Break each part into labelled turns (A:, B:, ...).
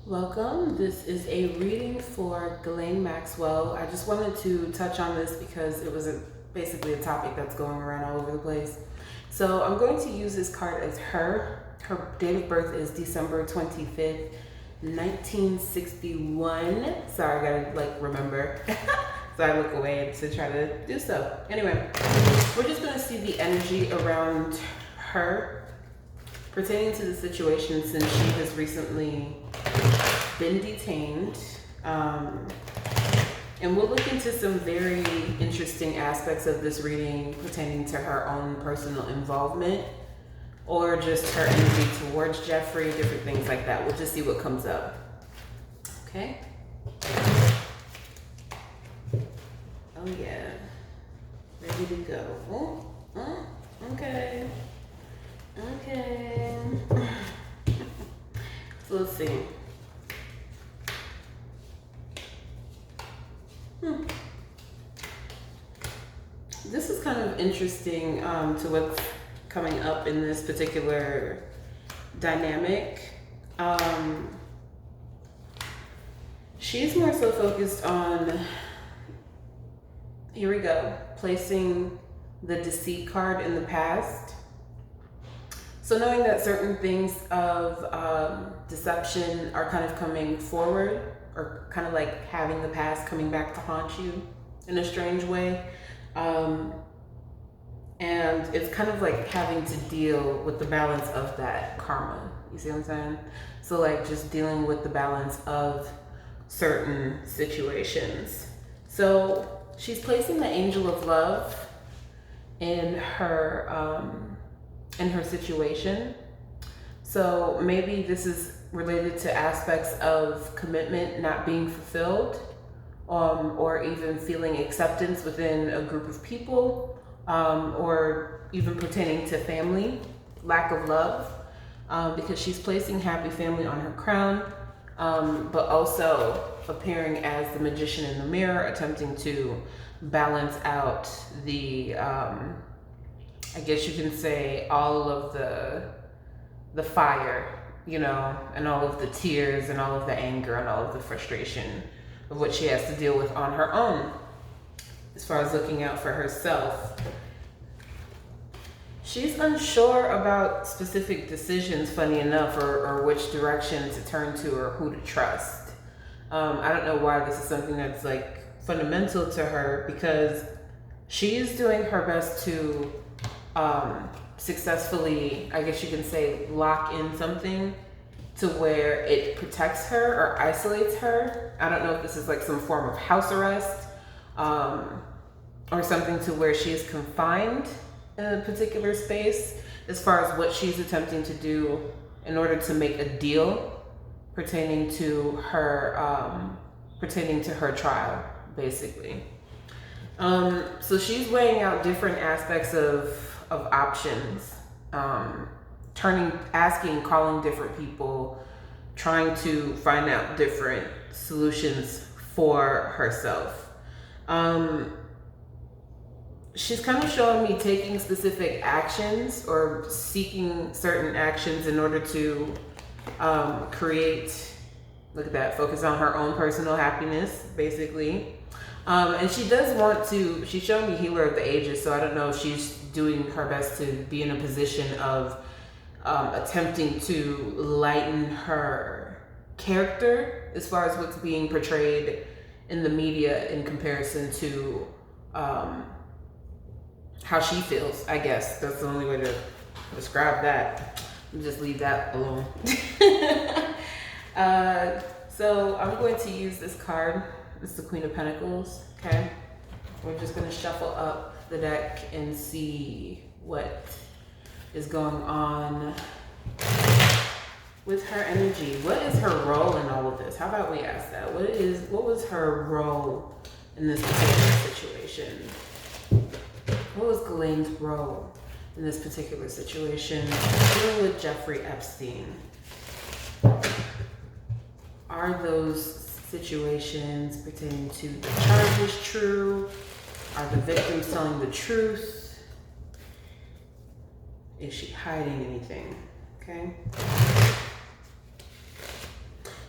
A: Welcome. This is a reading for Ghislane Maxwell. I just wanted to touch on this because it was basically a topic that's going around all over the place. So I'm going to use this card as her. Her date of birth is December 25th, 1961. Sorry, I gotta remember. So I look away to try to do so. Anyway, we're just gonna see the energy around her pertaining to the situation since she has recently been detained. And we'll look into some very interesting aspects of this reading pertaining to her own personal involvement or just her energy towards Jeffrey, different things like that. We'll just see what comes up. Okay? Oh yeah. Ready to go. Okay. Okay. So let's see. This is kind of interesting to what's coming up in this particular dynamic. She's more so focused on, here we go, placing the deceit card in the past. So knowing that certain things of deception are kind of coming forward, or kind of like having the past coming back to haunt you in a strange way. And it's kind of like having to deal with the balance of that karma. You see what I'm saying? So like just dealing with the balance of certain situations. So she's placing the angel of love in her situation. So maybe this is related to aspects of commitment not being fulfilled, or even feeling acceptance within a group of people, or even pertaining to family, lack of love, because she's placing happy family on her crown, but also appearing as the magician in the mirror, attempting to balance out the, I guess you can say, all of the fire, you know, and all of the tears and all of the anger and all of the frustration of what she has to deal with on her own, as far as looking out for herself. She's unsure about specific decisions, funny enough, or which direction to turn to or who to trust. I don't know why this is something that's like fundamental to her, because she's doing her best to successfully, I guess you can say, lock in something to where it protects her or isolates her. I don't know if this is like some form of house arrest, or something to where she is confined in a particular space as far as what she's attempting to do in order to make a deal pertaining to her trial, basically. So she's weighing out different aspects of options, calling different people, trying to find out different solutions for herself. She's kind of showing me taking specific actions or seeking certain actions in order to create, look at that, focus on her own personal happiness, basically. And she does want to, she's showing me healer of the ages, so I don't know if she's doing her best to be in a position of attempting to lighten her character as far as what's being portrayed in the media in comparison to how she feels. I guess that's the only way to describe that. Just leave that alone. So I'm going to use this card. It's the Queen of Pentacles, okay? We're just gonna shuffle up the deck and see what is going on with her energy. What is her role in all of this? How about we ask that? What was her role in this particular situation? What was Ghislane's role in this particular situation dealing with Jeffrey Epstein? Are those situations pertaining to the charges true? Are the victims telling the truth? Is she hiding anything? Okay.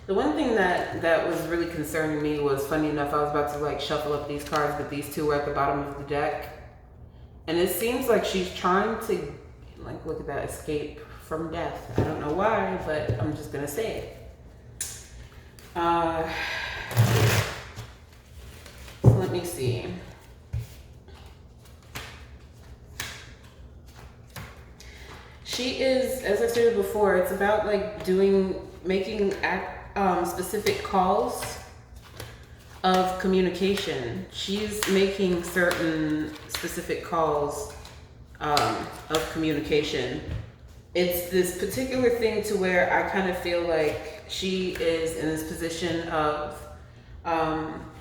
A: The one thing that was really concerning me was, funny enough, I was about to like shuffle up these cards, but these two were at the bottom of the deck. And it seems like she's trying to, like, look at that, escape from death. I don't know why, but I'm just gonna say it. So let me see. She is, as I stated before, it's about like making specific calls of communication. She's making certain specific calls of communication. It's this particular thing to where I kind of feel like she is in this position of,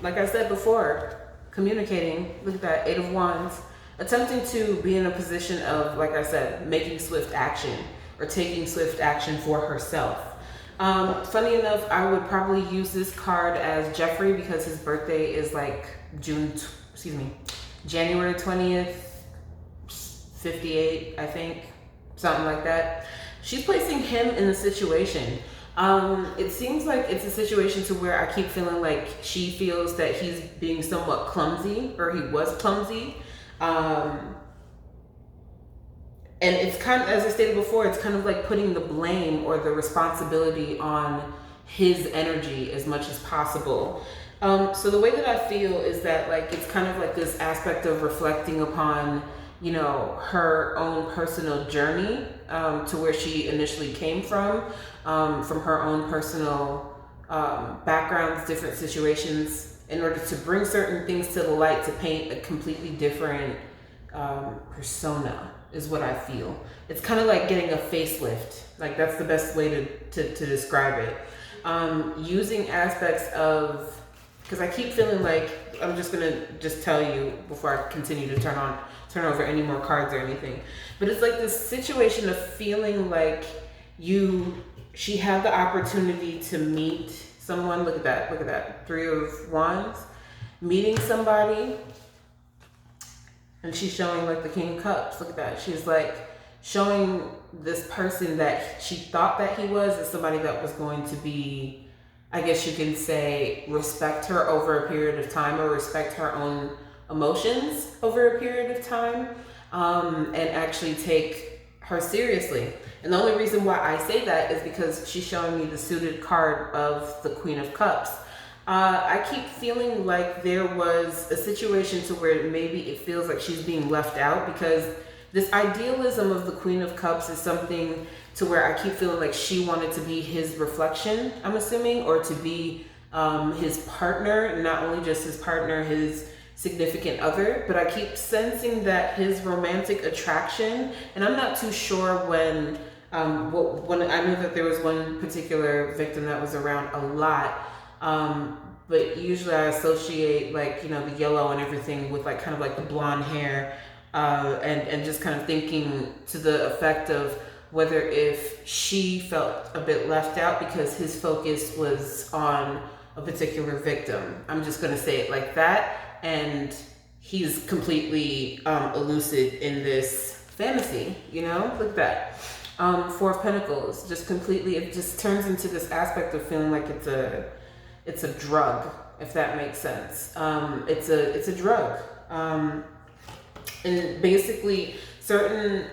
A: like I said before, communicating. Look at that, 8 of Wands. Attempting to be in a position of, like I said, making swift action or taking swift action for herself. Funny enough, I would probably use this card as Jeffrey because his birthday is like January 20th, 58, I think, something like that. She's placing him in a situation. It seems like it's a situation to where I keep feeling like she feels that he's being somewhat clumsy, or he was clumsy. And it's kind of, as I stated before, it's kind of like putting the blame or the responsibility on his energy as much as possible. So the way that I feel is that, like, it's kind of like this aspect of reflecting upon, you know, her own personal journey, to where she initially came from her own personal backgrounds, different situations, in order to bring certain things to the light to paint a completely different persona, is what I feel. It's kind of like getting a facelift. Like, that's the best way to describe it. Using aspects of, because I keep feeling like, I'm just gonna tell you before I continue to turn over any more cards or anything. But it's like this situation of feeling like she had the opportunity to meet someone. Look at that, 3 of Wands, meeting somebody, and she's showing like the King of Cups. Look at that. She's like showing this person that she thought that he was as somebody that was going to be, I guess you can say, respect her over a period of time, or respect her own emotions over a period of time, and actually take her seriously. And the only reason why I say that is because she's showing me the suited card of the Queen of Cups. I keep feeling like there was a situation to where maybe it feels like she's being left out, because this idealism of the Queen of Cups is something to where I keep feeling like she wanted to be his reflection, I'm assuming, or to be his partner, not only just his partner, his significant other, but I keep sensing that his romantic attraction, and I'm not too sure when I knew that there was one particular victim that was around a lot, but usually I associate, like, you know, the yellow and everything with like kind of like the blonde hair, and just kind of thinking to the effect of whether if she felt a bit left out because his focus was on a particular victim. I'm just gonna say it like that. And he's completely elusive in this fantasy, you know? Look at that. 4 of Pentacles, just completely, it just turns into this aspect of feeling like it's a drug, if that makes sense. It's a drug. And basically certain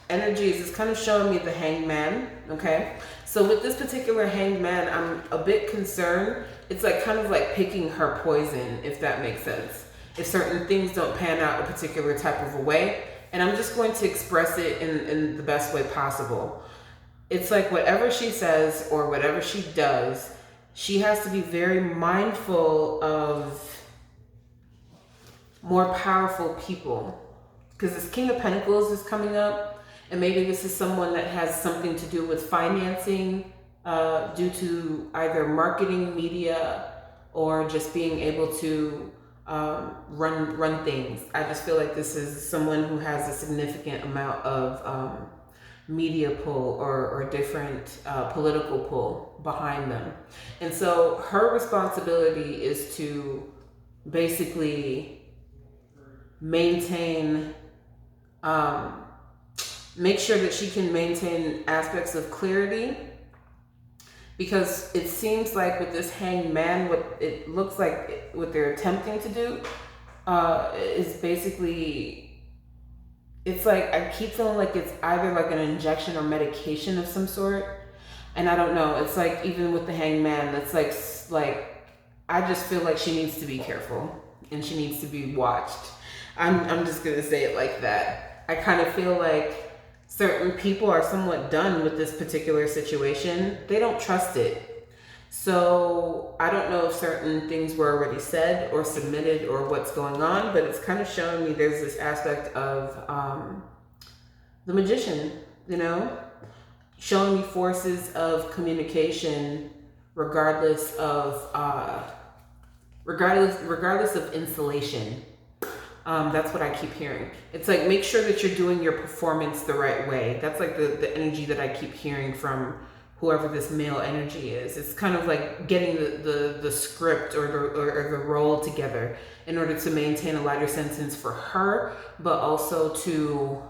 A: energies is kind of showing me the Hanged Man, okay? So with this particular Hanged Man, I'm a bit concerned. It's like kind of like picking her poison, if that makes sense. If certain things don't pan out a particular type of a way, and I'm just going to express it in the best way possible. It's like whatever she says or whatever she does, she has to be very mindful of more powerful people. Because this King of Pentacles is coming up, and maybe this is someone that has something to do with financing, due to either marketing, media, or just being able to run things. I just feel like this is someone who has a significant amount of media pull or different political pull behind them. And so her responsibility is to basically maintain, make sure that she can maintain aspects of clarity because it seems like with this hanged man, what it looks like what they're attempting to do is basically, it's like I keep feeling like it's either like an injection or medication of some sort, and I don't know. It's like even with the hanged man, it's like I just feel like she needs to be careful and she needs to be watched. I'm just gonna say it like that. I kind of feel like certain people are somewhat done with this particular situation. They don't trust it. So I don't know if certain things were already said or submitted or what's going on, but it's kind of showing me there's this aspect of the magician, you know, showing me forces of communication regardless of insulation. That's what I keep hearing. It's like, make sure that you're doing your performance the right way. That's like the energy that I keep hearing from whoever this male energy is. It's kind of like getting the script or the role together in order to maintain a lighter sentence for her, but also to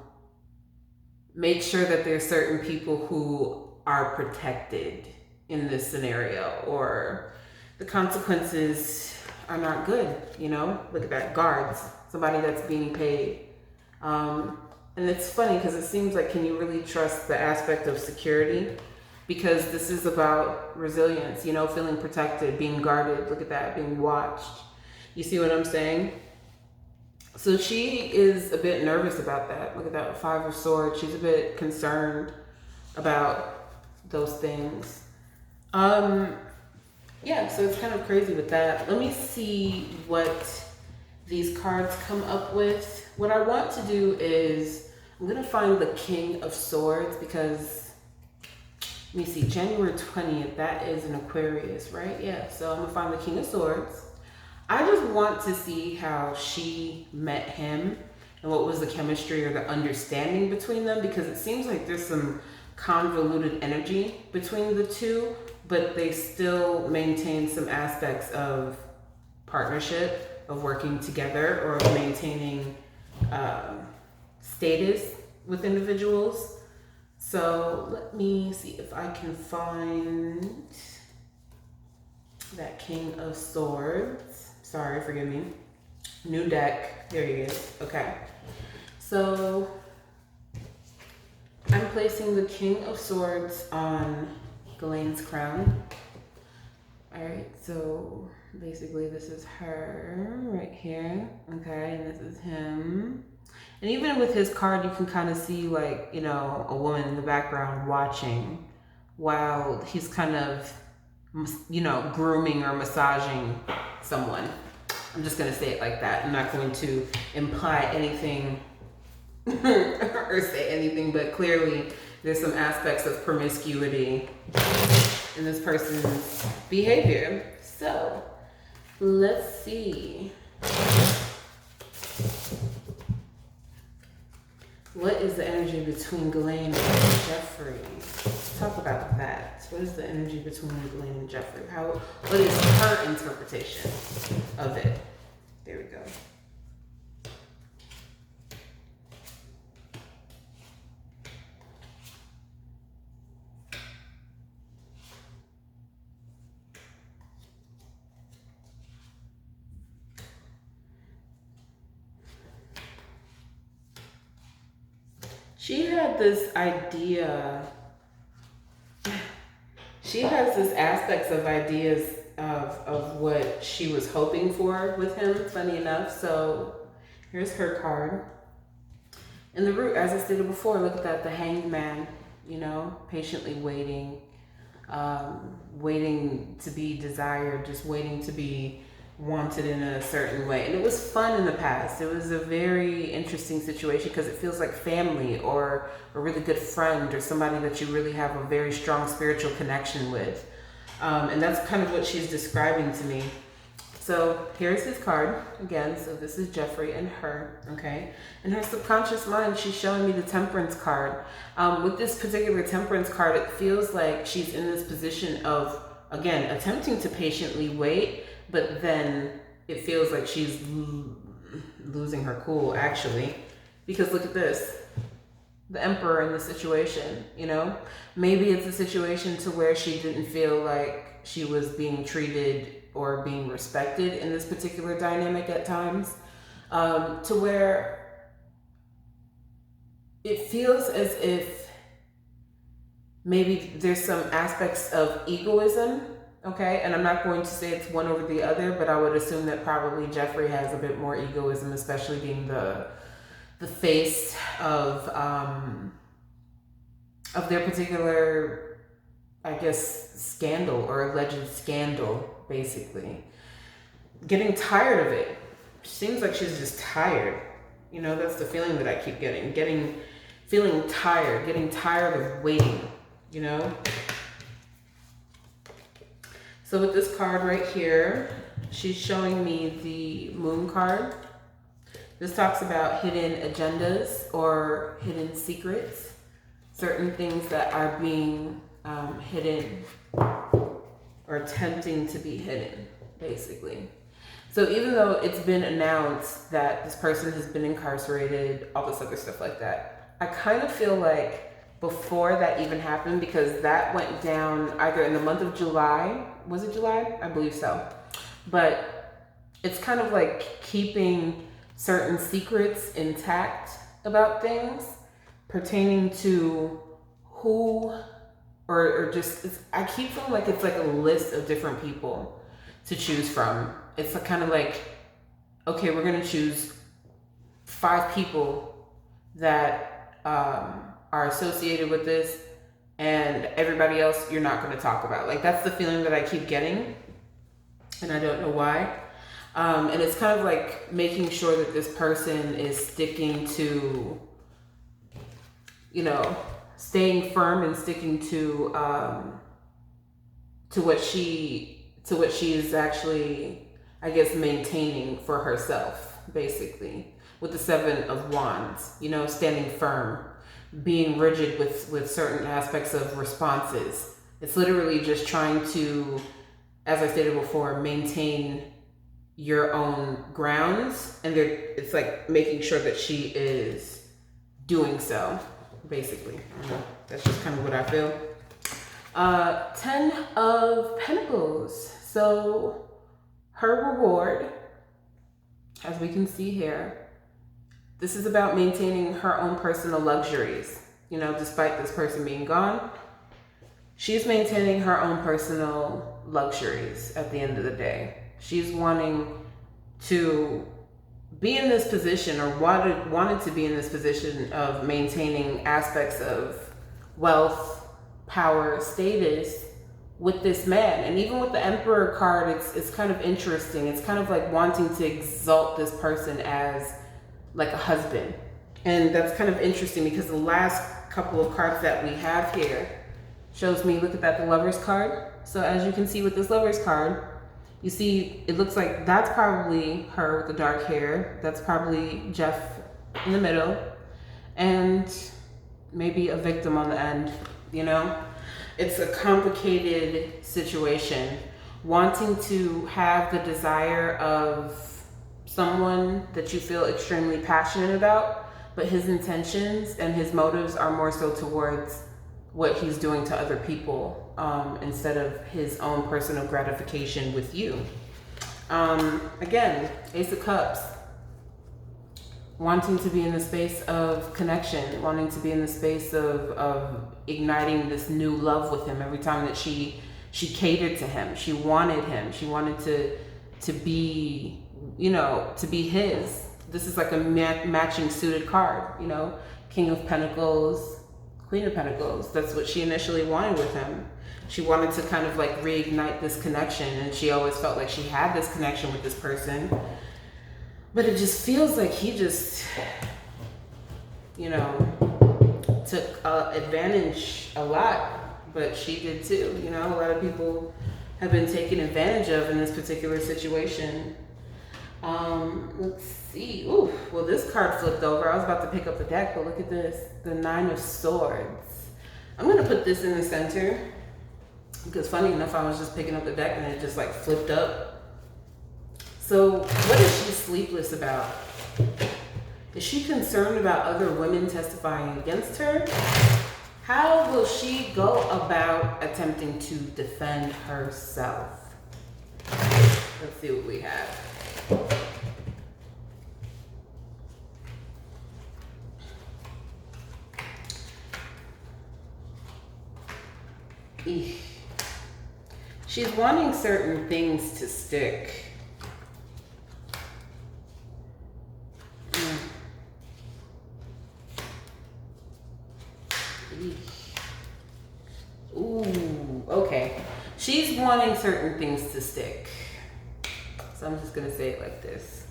A: make sure that there's certain people who are protected in this scenario, or the consequences are not good, you know? Look at that, guards, somebody that's being paid. And it's funny because it seems like, can you really trust the aspect of security? Because this is about resilience, you know, feeling protected, being guarded. Look at that, being watched. You see what I'm saying? So she is a bit nervous about that. Look at that, 5 of Swords. She's a bit concerned about those things. Yeah, so it's kind of crazy with that. Let me see what these cards come up with. What I want to do is, I'm gonna find the King of Swords, because, let me see, January 20th, that is an Aquarius, right? Yeah, so I'm gonna find the King of Swords. I just want to see how she met him and what was the chemistry or the understanding between them, because it seems like there's some convoluted energy between the two, but they still maintain some aspects of partnership, of working together, or of maintaining status with individuals. So let me see if I can find that King of Swords. Sorry, forgive me. New deck. There he is. Okay. So I'm placing the King of Swords on Ghislane's crown. Alright, so basically this is her right here. Okay, and this is him. And even with his card, you can kind of see, like, you know, a woman in the background watching while he's kind of, you know, grooming or massaging someone. I'm just going to say it like that. I'm not going to imply anything or say anything, but clearly there's some aspects of promiscuity in this person's behavior. So let's see. What is the energy between Ghislaine and Jeffrey? Let's talk about that. What is the energy between Ghislaine and Jeffrey? What is her interpretation of it? There we go. She had this idea, she has this aspects of ideas of what she was hoping for with him, funny enough. So here's her card. In the root, as I stated before, look at that, the Hanged Man, you know, patiently waiting, waiting to be desired, just waiting to be wanted in a certain way. And it was fun in the past. It was a very interesting situation because it feels like family or a really good friend or somebody that you really have a very strong spiritual connection with. And that's kind of what she's describing to me. So here's his card again. So this is Jeffrey and her, okay? In her subconscious mind, she's showing me the Temperance card. With this particular Temperance card, it feels like she's in this position of, again, attempting to patiently wait, but then it feels like she's losing her cool, actually. Because look at this. the emperor in the situation, you know? Maybe it's a situation to where she didn't feel like she was being treated or being respected in this particular dynamic at times, to where it feels as if maybe there's some aspects of egoism, okay? And I'm not going to say it's one over the other, but I would assume that probably Jeffrey has a bit more egoism, especially being the face of their particular, I guess, scandal or alleged scandal, basically. Getting tired of it. Seems like she's just tired. You know, that's the feeling that I keep getting. Feeling tired, getting tired of waiting, you know? So with this card right here, she's showing me the Moon card. This talks about hidden agendas or hidden secrets, certain things that are being hidden or attempting to be hidden, basically. So even though it's been announced that this person has been incarcerated, all this other stuff like that, I kind of feel like before that even happened, because that went down either in the month of July. Was it July? I believe so. But it's kind of like keeping certain secrets intact about things pertaining to who, or just, I keep feeling like it's like a list of different people to choose from. It's kind of like, okay, we're going to choose 5 people that are associated with this, and everybody else you're not going to talk about. Like, that's the feeling that I keep getting, and I don't know why. And it's kind of like making sure that this person is sticking to, you know, staying firm and sticking to what she is actually, I guess, maintaining for herself, basically. With the 7 of Wands, you know, standing firm, being rigid with certain aspects of responses. It's literally just trying to, as I stated before, maintain your own grounds, and it's like making sure that she is doing so, basically. I don't know. That's just kind of what I feel. 10 of Pentacles. So her reward, as we can see here, this is about maintaining her own personal luxuries. You know, despite this person being gone, she's maintaining her own personal luxuries at the end of the day. She's wanting to be in this position, or wanted to be in this position of maintaining aspects of wealth, power, status with this man. And even with the Emperor card, it's kind of interesting. It's kind of like wanting to exalt this person as like a husband. And that's kind of interesting because the last couple of cards that we have here shows me, look at that, the Lover's card. So as you can see with this Lover's card, you see it looks like that's probably her with the dark hair. That's probably Jeff in the middle, and maybe a victim on the end, you know? It's a complicated situation. Wanting to have the desire of someone that you feel extremely passionate about, but his intentions and his motives are more so towards what he's doing to other people, instead of his own personal gratification with you. Again, Ace of Cups. Wanting to be in the space of connection, wanting to be in the space of igniting this new love with him. Every time that she catered to him, she wanted him, she wanted to be, you know, to be his. This is like a matching suited card, you know, King of Pentacles, Queen of Pentacles. That's what she initially wanted with him. She wanted to kind of like reignite this connection, and she always felt like she had this connection with this person. But it just feels like he just, you know, took advantage a lot, but she did too. You know, a lot of people have been taken advantage of in this particular situation. Let's see. Ooh, well, this card flipped over. I was about to pick up the deck, but look at this, the 9 of Swords. I'm gonna put this in the center because funny enough, I was just picking up the deck and it just like flipped up. So what is she sleepless about? Is she concerned about other women testifying against her? How will she go about attempting to defend herself? Let's see what we have. Eesh. She's wanting certain things to stick. Ooh, okay. She's wanting certain things to stick. So I'm just gonna say it like this.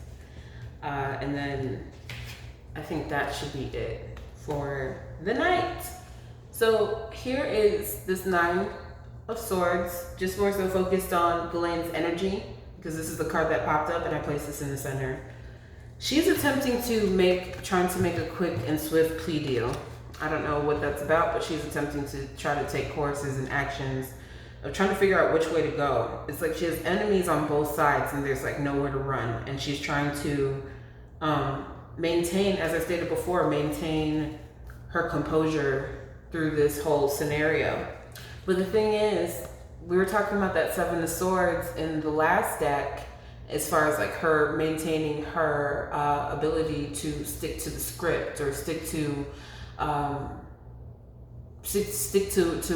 A: And then I think that should be it for the night. So here is this 9 of Swords, just more so focused on Ghislane's energy, because this is the card that popped up and I placed this in the center. She's attempting to trying to make a quick and swift plea deal. I don't know what that's about, but she's attempting to try to take courses and actions of trying to figure out which way to go. It's like she has enemies on both sides and there's like nowhere to run. And she's trying to maintain, as I stated before, maintain her composure through this whole scenario. But the thing is, we were talking about that 7 of Swords in the last deck, as far as like her maintaining her ability to stick to the script or stick to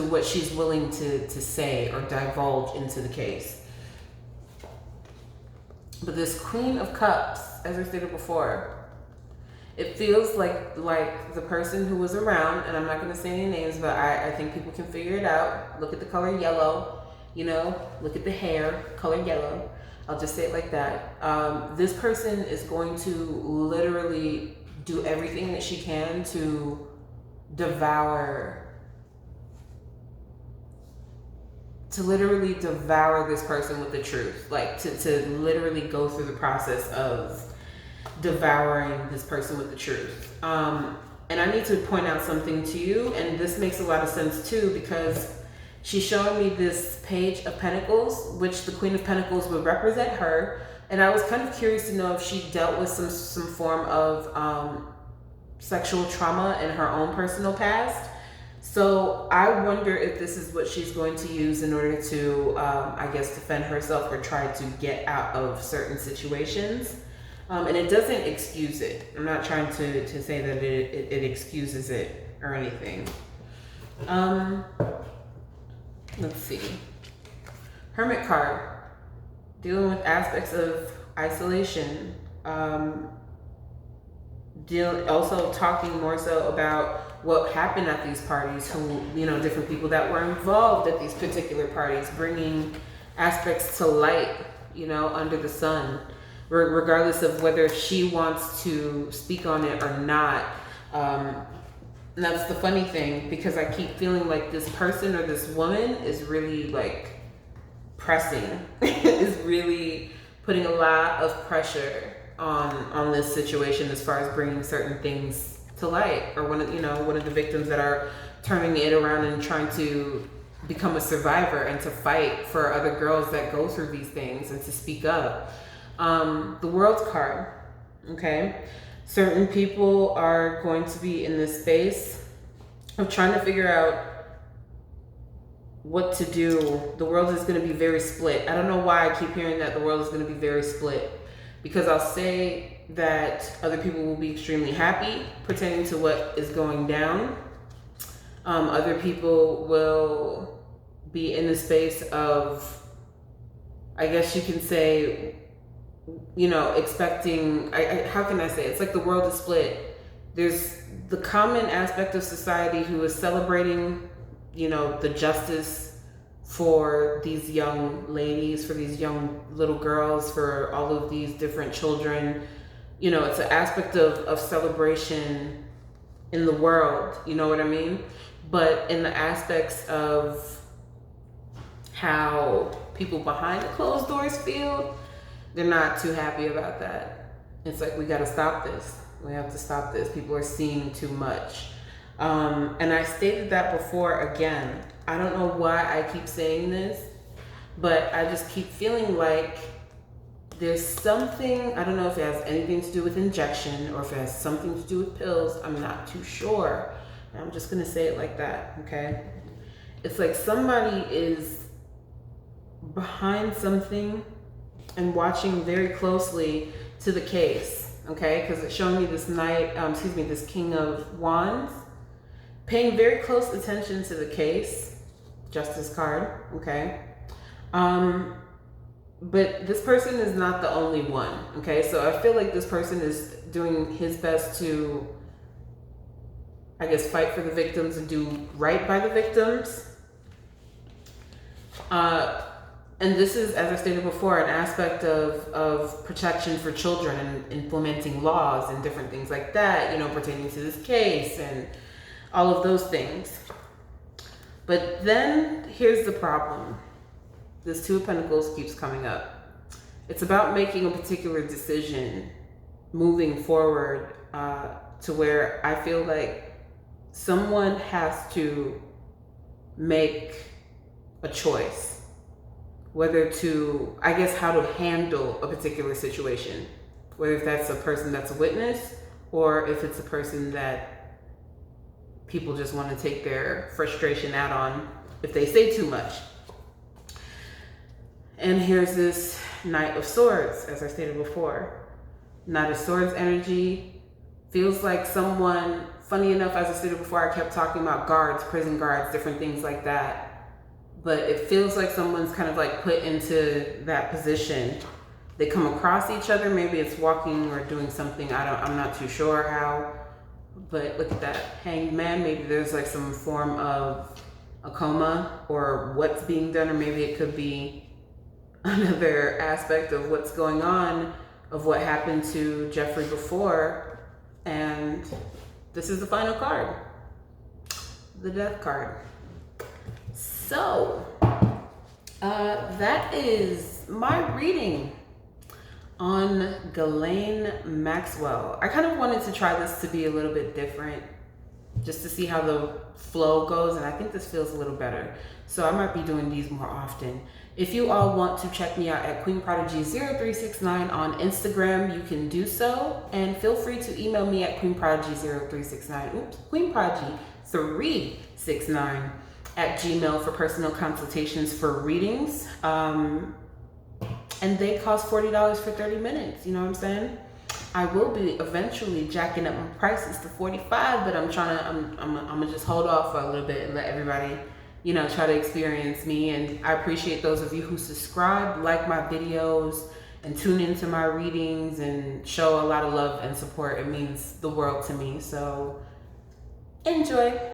A: what she's willing to say or divulge into the case. But this Queen of Cups, as I stated before, it feels like the person who was around, and I'm not going to say any names, but I think people can figure it out. Look at the color yellow, you know, look at the hair, color yellow. I'll just say it like that. This person is going to literally do everything that she can to literally devour this person with the truth. Like to literally go through the process of devouring this person with the truth. And I need to point out something to you, and this makes a lot of sense too, because she's showing me this Page of Pentacles, which the Queen of Pentacles would represent her. And I was kind of curious to know if she dealt with some form of sexual trauma in her own personal past. So I wonder if this is what she's going to use in order to, I guess, defend herself or try to get out of certain situations. And it doesn't excuse it. I'm not trying to say that it excuses it or anything. Let's see. Hermit card. Dealing with aspects of isolation. Also talking more so about what happened at these parties, who, you know, different people that were involved at these particular parties, bringing aspects to light, you know, under the sun, regardless of whether she wants to speak on it or not. And that's the funny thing, because I keep feeling like this person or this woman is really like pressing, is really putting a lot of pressure on this situation as far as bringing certain things to light, or one of the victims that are turning it around and trying to become a survivor and to fight for other girls that go through these things and to speak up. The World's card, okay? Certain people are going to be in this space of trying to figure out what to do. The world is going to be very split. I don't know why I keep hearing that the world is going to be very split, because I'll say that other people will be extremely happy pertaining to what is going down. Other people will be in the space of, I guess you can say, you know, expecting, how can I say it? It's like the world is split. There's the common aspect of society who is celebrating, you know, the justice for these young ladies, for these young little girls, for all of these different children. You know, it's an aspect of celebration in the world, you know what I mean? But in the aspects of how people behind the closed doors feel, they're not too happy about that. It's like, we got to stop this. We have to stop this. People are seeing too much. And I stated that before again. I don't know why I keep saying this, but I just keep feeling like there's something, I don't know if it has anything to do with injection or if it has something to do with pills. I'm not too sure. And I'm just going to say it like that, okay? It's like somebody is behind something and watching very closely to the case, okay? Because it's showing me this this King of Wands, paying very close attention to the case, Justice card, okay? But this person is not the only one, okay? So I feel like this person is doing his best to, I guess, fight for the victims and do right by the victims. And this is, as I stated before, an aspect of protection for children and implementing laws and different things like that, you know, pertaining to this case and all of those things. But then here's the problem. This Two of Pentacles keeps coming up. It's about making a particular decision, moving forward, to where I feel like someone has to make a choice, whether to, I guess, how to handle a particular situation, whether if that's a person that's a witness or if it's a person that people just want to take their frustration out on if they say too much. And here's this Knight of Swords, as I stated before. Knight of Swords energy feels like someone, funny enough, as I stated before, I kept talking about guards, prison guards, different things like that. But it feels like someone's kind of like put into that position. They come across each other, maybe it's walking or doing something, I'm not too sure how. But look at that, Hanged Man, maybe there's like some form of a coma or what's being done, or maybe it could be another aspect of what's going on, of what happened to Jeffrey before. And this is the final card, the Death card. So that is my reading on Ghislane Maxwell. I kind of wanted to try this to be a little bit different, just to see how the flow goes, and I think this feels a little better. So I might be doing these more often. If you all want to check me out at Queen Prodigy 0369 on Instagram, you can do so. And feel free to email me at queenprodigy369 at Gmail for personal consultations for readings. And they cost $40 for 30 minutes, you know what I'm saying? I will be eventually jacking up my prices to $45, but I'm gonna just hold off for a little bit and let everybody, you know, try to experience me. And I appreciate those of you who subscribe, like my videos, and tune into my readings and show a lot of love and support. It means the world to me. So enjoy.